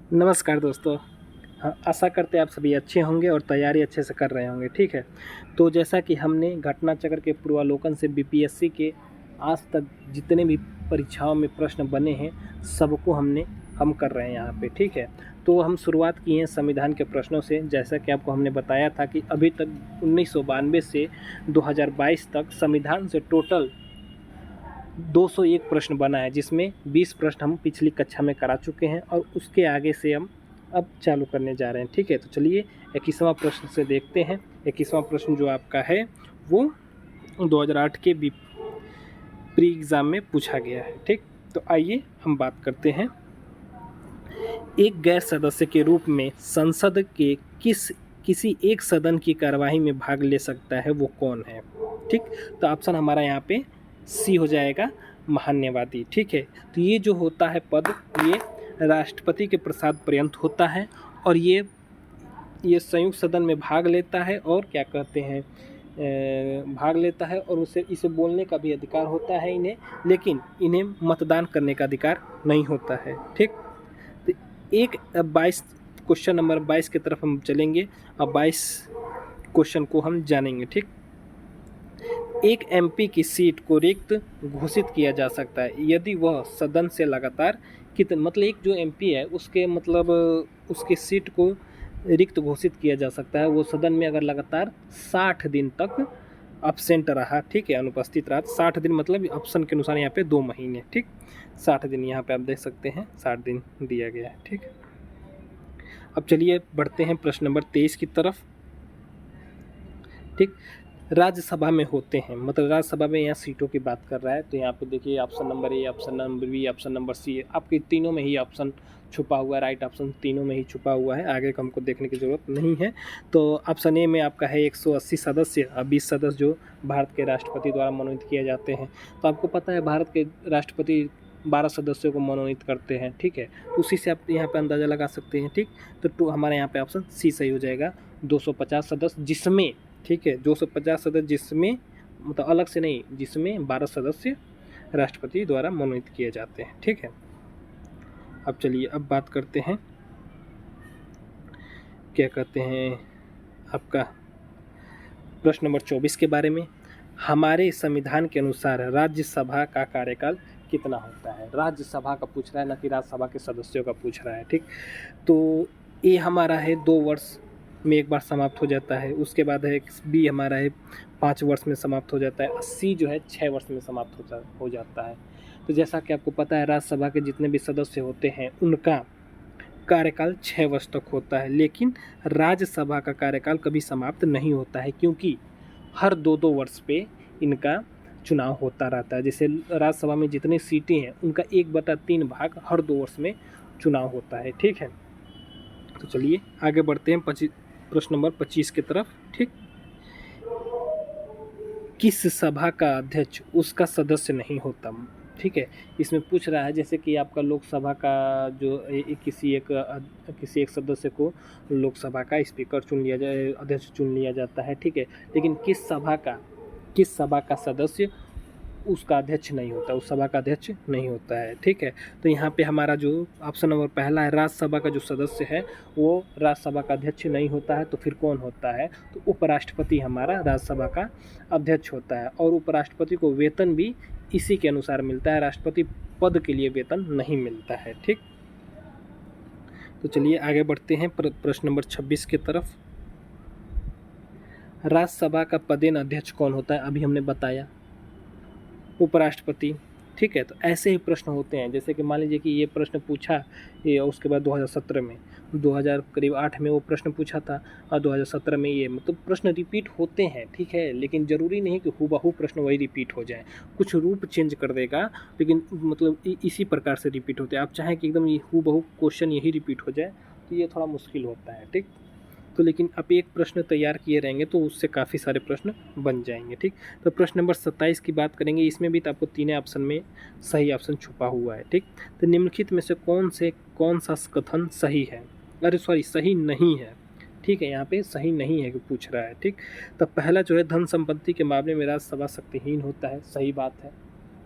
नमस्कार दोस्तों। हाँ, आशा करते हैं आप सभी अच्छे होंगे और तैयारी अच्छे से कर रहे होंगे, ठीक है। तो जैसा कि हमने घटनाचक्र के पूर्वावलोकन से बीपीएससी के आज तक जितने भी परीक्षाओं में प्रश्न बने हैं, सबको हम कर रहे हैं यहाँ पे, ठीक है। तो हम शुरुआत किए हैं संविधान के प्रश्नों से। जैसा कि आपको हमने बताया था कि अभी तक 1992 से 2022 तक संविधान से टोटल 201 प्रश्न बना है, जिसमें 20 प्रश्न हम पिछली कक्षा में करा चुके हैं और उसके आगे से हम अब चालू करने जा रहे हैं, ठीक है। तो चलिए 21वां प्रश्न से देखते हैं। 21वां प्रश्न जो आपका है वो 2008 के प्री एग्ज़ाम में पूछा गया है, ठीक। तो आइए हम बात करते हैं। एक गैर सदस्य के रूप में संसद के किसी एक सदन की कार्यवाही में भाग ले सकता है, वो कौन है, ठीक। तो ऑप्शन हमारा यहाँ पे सी हो जाएगा, महान्यवादी, ठीक है। तो ये जो होता है पद, ये राष्ट्रपति के प्रसाद पर्यंत होता है और ये संयुक्त सदन में भाग लेता है और क्या कहते हैं भाग लेता है और इसे बोलने का भी अधिकार होता है इन्हें, लेकिन इन्हें मतदान करने का अधिकार नहीं होता है, ठीक। तो एक 22 क्वेश्चन नंबर 22 की तरफ हम चलेंगे। अब 22 क्वेश्चन को हम जानेंगे, ठीक। एक एमपी की सीट को रिक्त घोषित किया जा सकता है यदि वह सदन से लगातार मतलब एक जो एमपी है उसके मतलब उसकी सीट को रिक्त घोषित किया जा सकता है, वो सदन में अगर लगातार 60 दिन तक अब्सेंट रहा, ठीक है, अनुपस्थित रहा। 60 दिन मतलब ऑप्शन के अनुसार यहाँ पे 2 महीने, ठीक। 60 दिन यहाँ पे आप देख सकते हैं, 60 दिन दिया गया है, ठीक। अब चलिए बढ़ते हैं प्रश्न नंबर 23 की तरफ, ठीक। राज्यसभा में होते हैं, मतलब राज्यसभा में यहाँ सीटों की बात कर रहा है। तो यहाँ पे देखिए option number A, option number B, option number C, आपके तीनों में ही ऑप्शन छुपा हुआ है, राइट ऑप्शन तीनों में ही छुपा हुआ है, आगे हमको देखने की ज़रूरत नहीं है। तो ऑप्शन ए में आपका है 180 सदस्य और 20 सदस्य जो भारत के राष्ट्रपति द्वारा मनोनीत किए जाते हैं। तो आपको पता है भारत के राष्ट्रपति 12 सदस्यों को मनोनीत करते हैं, ठीक है। तो उसी से आप यहाँ पे अंदाज़ा लगा सकते हैं, ठीक। तो हमारे यहाँ पे ऑप्शन सी सही हो जाएगा, 250 सदस्य, जिसमें, ठीक है, 250 सदस्य जिसमें मतलब अलग से नहीं, जिसमें 12 सदस्य राष्ट्रपति द्वारा मनोनीत किए जाते हैं, ठीक है। अब चलिए अब बात करते हैं क्या कहते हैं आपका प्रश्न नंबर 24 के बारे में। हमारे संविधान के अनुसार राज्यसभा का कार्यकाल कितना होता है? राज्यसभा का पूछ रहा है, ना कि राज्यसभा के सदस्यों का पूछ रहा है, ठीक। तो ए हमारा है 2 वर्ष में एक बार समाप्त हो जाता है, उसके बाद है बी हमारा है 5 वर्ष में समाप्त हो जाता है और सी जो है 6 वर्ष में समाप्त हो जाता है। तो जैसा कि आपको पता है राज्यसभा के जितने भी सदस्य होते हैं उनका कार्यकाल 6 वर्ष तक होता है, लेकिन राज्यसभा का कार्यकाल कभी समाप्त नहीं होता है, क्योंकि हर 2-2 वर्ष पे इनका चुनाव होता रहता है। जैसे राज्यसभा में जितनी सीटें हैं उनका 1/3 भाग हर 2 वर्ष में चुनाव होता है, ठीक है। तो चलिए आगे बढ़ते हैं प्रश्न नंबर 25 की तरफ, ठीक। किस सभा का अध्यक्ष उसका सदस्य नहीं होता, ठीक है। इसमें पूछ रहा है जैसे कि आपका लोकसभा का जो किसी एक सदस्य को लोकसभा का स्पीकर चुन लिया जाए, अध्यक्ष चुन लिया जाता है, ठीक है। लेकिन किस सभा का सदस्य उसका अध्यक्ष नहीं होता, उस सभा का अध्यक्ष नहीं होता है, ठीक है। तो यहाँ पे हमारा जो ऑप्शन नंबर पहला है, राज्यसभा का जो सदस्य है वो राज्यसभा का अध्यक्ष नहीं होता है, तो फिर कौन होता है? तो उपराष्ट्रपति हमारा राज्यसभा का अध्यक्ष होता है और उपराष्ट्रपति को वेतन भी इसी के अनुसार मिलता है, राष्ट्रपति पद के लिए वेतन नहीं मिलता है, ठीक। तो चलिए आगे बढ़ते हैं प्रश्न नंबर 26 की तरफ। राज्यसभा का पदेन अध्यक्ष कौन होता है? अभी हमने बताया, उपराष्ट्रपति, ठीक है। तो ऐसे ही प्रश्न होते हैं, जैसे कि मान लीजिए कि ये प्रश्न पूछा ये, उसके बाद 2017 में 2008 में वो प्रश्न पूछा था और 2017 में ये, मतलब प्रश्न रिपीट होते हैं, ठीक है। लेकिन ज़रूरी नहीं कि हूबहू प्रश्न वही रिपीट हो जाए, कुछ रूप चेंज कर देगा, लेकिन मतलब इसी प्रकार से रिपीट होते हैं। आप चाहें कि एकदम ये हूबहू क्वेश्चन यही रिपीट हो जाए तो ये थोड़ा मुश्किल होता है, ठीक। तो लेकिन आप एक प्रश्न तैयार किए रहेंगे तो उससे काफ़ी सारे प्रश्न बन जाएंगे, ठीक। तो प्रश्न नंबर 27 की बात करेंगे। इसमें भी तो आपको तीनों ऑप्शन में सही ऑप्शन छुपा हुआ है, ठीक। तो निम्नलिखित में से कौन सा कथन सही है, सही नहीं है, ठीक है। यहाँ पे सही नहीं है कि पूछ रहा है, ठीक। तो पहला जो है धन संपत्ति के मामले में राज्यसभा शक्तिहीन होता है, सही बात है।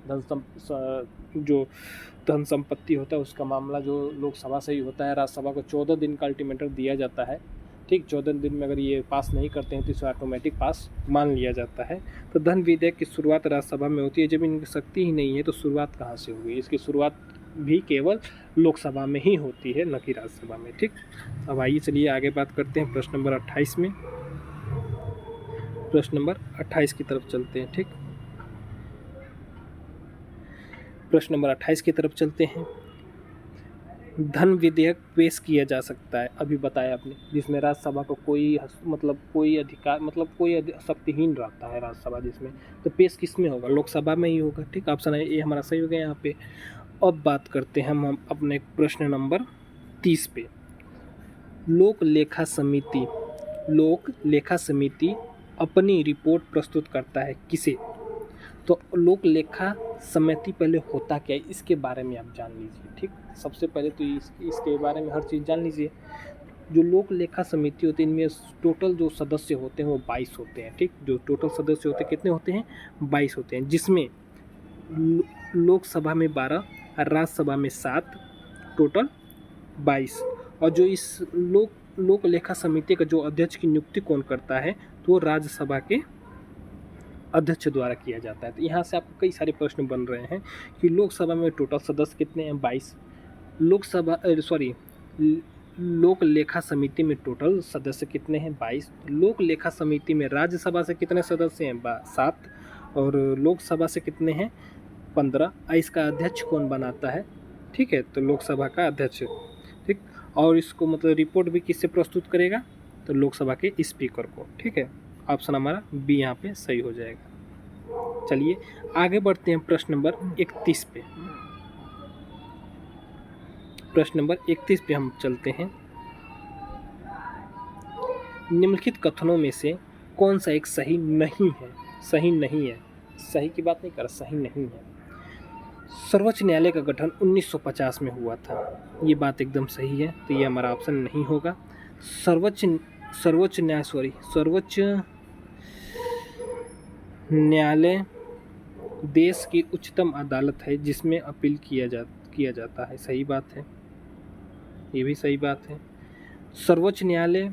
जो धन संपत्ति होता है उसका मामला जो लोकसभा से ही होता है। राज्यसभा को 14 दिन का अल्टीमेटम दिया जाता है, ठीक। 14 दिन में अगर ये पास नहीं करते हैं तो इसे ऑटोमेटिक पास मान लिया जाता है। तो धन विधेयक की शुरुआत राज्यसभा में होती है। जब इनकी शक्ति ही नहीं है तो शुरुआत कहाँ से होगी? इसकी शुरुआत भी केवल लोकसभा में ही होती है, न कि राज्यसभा में, ठीक। अब आइए चलिए आगे बात करते हैं प्रश्न नंबर 28 में। प्रश्न नंबर 28 की तरफ चलते हैं, ठीक। प्रश्न नंबर 28 की तरफ चलते हैं। धन विधेयक पेश किया जा सकता है, अभी बताया आपने, जिसमें राज्यसभा को कोई अधिकार कोई शक्तिहीन रहता है राज्यसभा जिसमें, तो पेश किस में होगा? लोकसभा में ही होगा, ठीक। ऑप्शन है ये हमारा सही हो गया यहाँ पे। अब बात करते हैं हम अपने प्रश्न नंबर 30 पे। लोक लेखा समिति अपनी रिपोर्ट प्रस्तुत करता है किसे? तो लोक लेखा समिति पहले होता क्या है इसके बारे में आप जान लीजिए, ठीक। सबसे पहले तो इसके बारे में हर चीज़ जान लीजिए। जो लोक लेखा समिति होती है इनमें टोटल जो सदस्य होते हैं वो 22 होते हैं, ठीक। जो टोटल सदस्य होते हैं कितने होते हैं? 22 होते हैं, जिसमें लोकसभा में 12 और राज्यसभा में 7, टोटल 22। और जो इस लोक लेखा समिति का जो अध्यक्ष की नियुक्ति कौन करता है? तो वो राज्यसभा के अध्यक्ष द्वारा किया जाता है। तो यहाँ से आपको कई सारे प्रश्न बन रहे हैं कि लोकसभा में टोटल सदस्य कितने हैं? 22। लोक लेखा समिति में टोटल सदस्य कितने हैं? 22। लोक लेखा समिति में राज्यसभा से कितने सदस्य हैं? 7। और लोकसभा से कितने हैं? 15। इसका अध्यक्ष कौन बनाता है? ठीक है, तो लोकसभा का अध्यक्ष, ठीक। और इसको मतलब रिपोर्ट भी किससे प्रस्तुत करेगा? तो लोकसभा के स्पीकर को, ठीक है। ऑप्शन हमारा बी यहाँ पे सही हो जाएगा। चलिए आगे बढ़ते हैं प्रश्न नंबर 31 पे। प्रश्न नंबर 31 पे हम चलते हैं। निम्नलिखित कथनों में से कौन सा एक सही नहीं है? सही नहीं है, सही की बात नहीं कर, सही नहीं है। सर्वोच्च न्यायालय का गठन 1950 में हुआ था, ये बात एकदम सही है, तो ये हमारा ऑप्शन नहीं होगा। सर्वोच्च न्यायालय देश की उच्चतम अदालत है जिसमें अपील किया जाता है, सही बात है, ये भी सही बात है। सर्वोच्च न्यायालय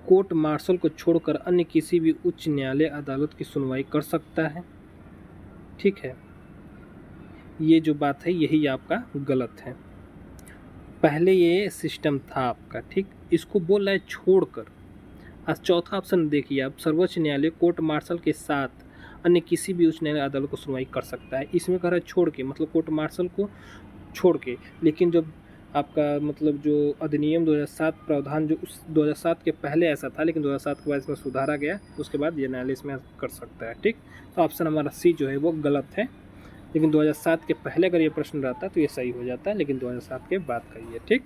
कोर्ट मार्शल को छोड़कर अन्य किसी भी उच्च न्यायालय अदालत की सुनवाई कर सकता है, ठीक है। ये जो बात है यही आपका गलत है। पहले ये सिस्टम था आपका, ठीक। इसको बोल रहा है छोड़कर। आज चौथा ऑप्शन देखिए आप, सर्वोच्च न्यायालय कोर्ट मार्शल के साथ अन्य किसी भी उच्च न्यायालय अदालत को सुनवाई कर सकता है। इसमें कह रहा है छोड़ के, मतलब कोर्ट मार्शल को छोड़ के। लेकिन जब आपका मतलब जो अधिनियम 2007 प्रावधान जो उस 2007 के पहले ऐसा था, लेकिन 2007 के बाद इसमें सुधारा गया, उसके बाद ये न्यायालय इसमें कर सकता है, ठीक। तो ऑप्शन हमारा सी जो है वो गलत है। लेकिन 2007 के पहले अगर ये प्रश्न रहता तो ये सही हो जाता है, लेकिन 2007 के बाद का ये, ठीक।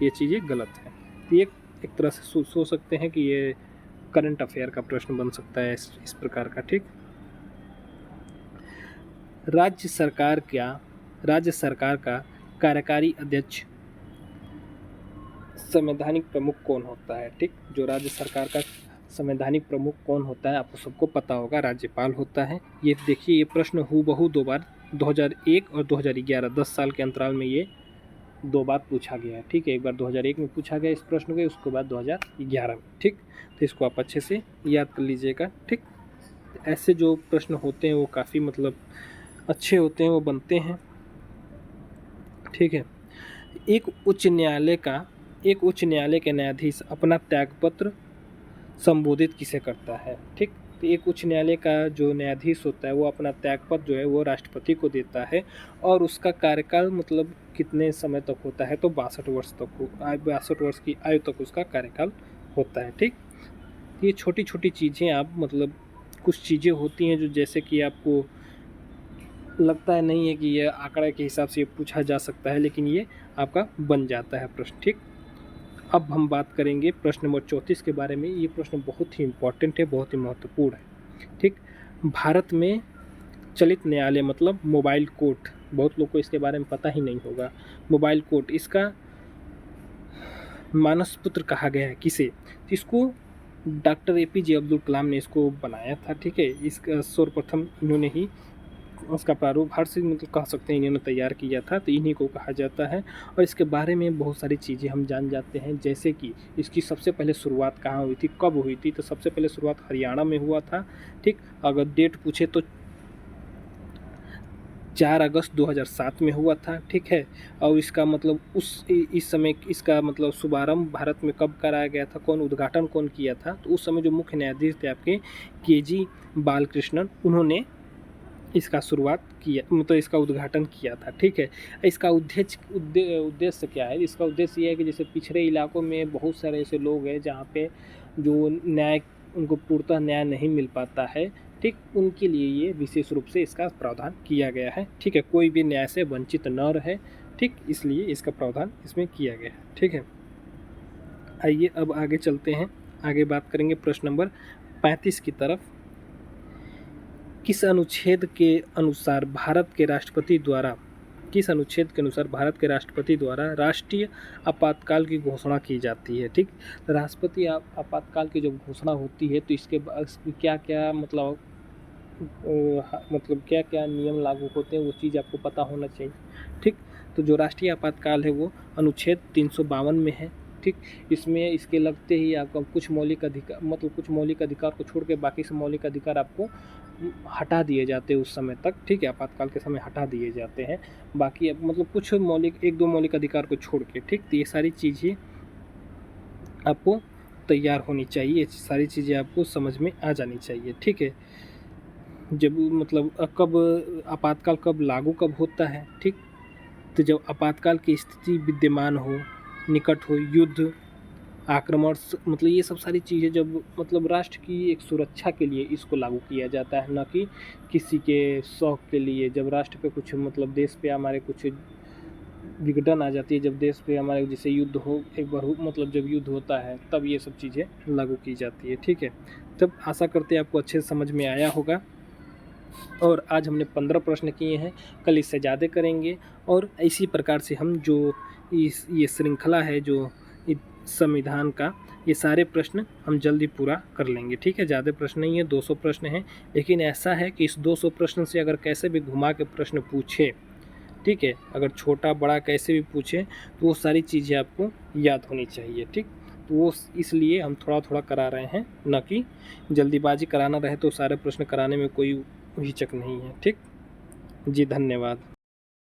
ये चीज़ें गलत है। तो ये एक तरह से सोच सकते हैं कि ये करंट अफेयर का प्रश्न बन सकता है इस प्रकार का, ठीक। राज्य सरकार का कार्यकारी अध्यक्ष संवैधानिक प्रमुख कौन होता है, ठीक। जो राज्य सरकार का संवैधानिक प्रमुख कौन होता है आपको सबको पता होगा, राज्यपाल होता है। ये देखिए ये प्रश्न हूबहू 2 बार 2001 और 2011 10 साल के अंतराल में ये 2 बार पूछा गया है, ठीक है। एक बार 2001 में पूछा गया इस प्रश्न को, उसके बाद 2011 में, ठीक। तो इसको आप अच्छे से याद कर लीजिएगा, ठीक। ऐसे जो प्रश्न होते हैं वो काफ़ी मतलब अच्छे होते हैं, वो बनते हैं, ठीक है। एक उच्च न्यायालय के न्यायाधीश अपना त्यागपत्र संबोधित किसे करता है, ठीक। तो एक उच्च न्यायालय का जो न्यायाधीश होता है वो अपना त्यागपत्र जो है वो राष्ट्रपति को देता है, और उसका कार्यकाल मतलब कितने समय तक होता है? तो 62 वर्ष तक 62 वर्ष की आयु तक उसका कार्यकाल होता है, ठीक। ये छोटी छोटी चीज़ें आप मतलब कुछ चीज़ें होती हैं जो जैसे कि आपको लगता है नहीं है कि ये आंकड़े के हिसाब से ये पूछा जा सकता है, लेकिन ये आपका बन जाता है प्रश्न, ठीक। अब हम बात करेंगे प्रश्न नंबर 34 के बारे में। ये प्रश्न बहुत ही इम्पोर्टेंट है, बहुत ही महत्वपूर्ण है, ठीक। भारत में चलित न्यायालय मतलब मोबाइल कोर्ट, बहुत लोग को इसके बारे में पता ही नहीं होगा। मोबाइल कोर्ट इसका मानस पुत्र कहा गया है किसे? इसको डॉक्टर एपीजे अब्दुल कलाम ने इसको बनाया था, ठीक है। इसका सर्वप्रथम इन्होंने ही उसका प्रारूप हर से मतलब कह सकते हैं इन्होंने तैयार किया था, तो इन्हीं को कहा जाता है। और इसके बारे में बहुत सारी चीज़ें हम जान जाते हैं, जैसे कि इसकी सबसे पहले शुरुआत कहाँ हुई थी, कब हुई थी, तो सबसे पहले शुरुआत हरियाणा में हुआ था, ठीक। अगर डेट पूछे तो 4 अगस्त 2007 में हुआ था, ठीक है। और इसका मतलब इस समय इसका मतलब शुभारंभ भारत में कब कराया गया था, कौन उद्घाटन कौन किया था, तो उस समय जो मुख्य न्यायाधीश थे आपके केजी बालकृष्णन, उन्होंने इसका शुरुआत किया, मतलब इसका उद्घाटन किया था, ठीक है। इसका उद्देश्य क्या है, इसका उद्देश्य ये है कि जैसे पिछड़े इलाकों में बहुत सारे ऐसे लोग हैं जहाँ पे जो न्याय उनको पूर्णतः न्याय नहीं मिल पाता है, ठीक, उनके लिए ये विशेष रूप से इसका प्रावधान किया गया है, ठीक है। कोई भी न्याय से वंचित न रहे, ठीक, इसलिए इसका प्रावधान इसमें किया गया है, ठीक है। आइए अब आगे चलते हैं, आगे बात करेंगे प्रश्न नंबर 35 की तरफ। किस अनुच्छेद के अनुसार भारत के राष्ट्रपति द्वारा राष्ट्रीय आपातकाल की घोषणा की जाती है, ठीक। राष्ट्रपति आपातकाल की जब घोषणा होती है तो इसके क्या क्या मतलब क्या क्या नियम लागू होते हैं, वो चीज़ आपको पता होना चाहिए, ठीक। तो जो राष्ट्रीय आपातकाल है वो अनुच्छेद 352 में है, ठीक। इसमें इसके लगते ही आपको कुछ मौलिक अधिकार को छोड़ के बाकी सब मौलिक अधिकार आपको हटा दिए जाते हैं उस समय तक, ठीक है। आपातकाल के समय हटा दिए जाते हैं, बाकी मतलब कुछ एक दो मौलिक अधिकार को छोड़ के, ठीक। तो ये सारी चीज़ें आपको तैयार होनी चाहिए, ये सारी चीज़ें आपको समझ में आ जानी चाहिए, ठीक है। जब मतलब कब आपातकाल कब लागू कब होता है, ठीक। तो जब आपातकाल की स्थिति विद्यमान हो, निकट हो, युद्ध, आक्रमण, मतलब ये सब सारी चीज़ें जब मतलब राष्ट्र की एक सुरक्षा के लिए इसको लागू किया जाता है, न कि किसी के शौक के लिए। जब राष्ट्र पे कुछ मतलब देश पे हमारे कुछ विघटन आ जाती है, जब देश पे हमारे जैसे युद्ध हो, एक बार मतलब जब युद्ध होता है तब ये सब चीज़ें लागू की जाती है, ठीक है। तब आशा करते हैं आपको अच्छे से समझ में आया होगा। और आज हमने 15 प्रश्न किए हैं, कल इससे ज़्यादा करेंगे। और इसी प्रकार से हम जो ये श्रृंखला है जो संविधान का, ये सारे प्रश्न हम जल्दी पूरा कर लेंगे, ठीक है। ज़्यादा प्रश्न नहीं है, 200 प्रश्न हैं, लेकिन ऐसा है कि इस 200 प्रश्न से अगर कैसे भी घुमा के प्रश्न पूछे, ठीक है, अगर छोटा बड़ा कैसे भी पूछे तो वो सारी चीज़ें आपको याद होनी चाहिए, ठीक। तो वो इसलिए हम थोड़ा थोड़ा करा रहे हैं, न कि जल्दीबाजी कराना रहे तो सारे प्रश्न कराने में कोई हिचक नहीं है, ठीक। जी धन्यवाद।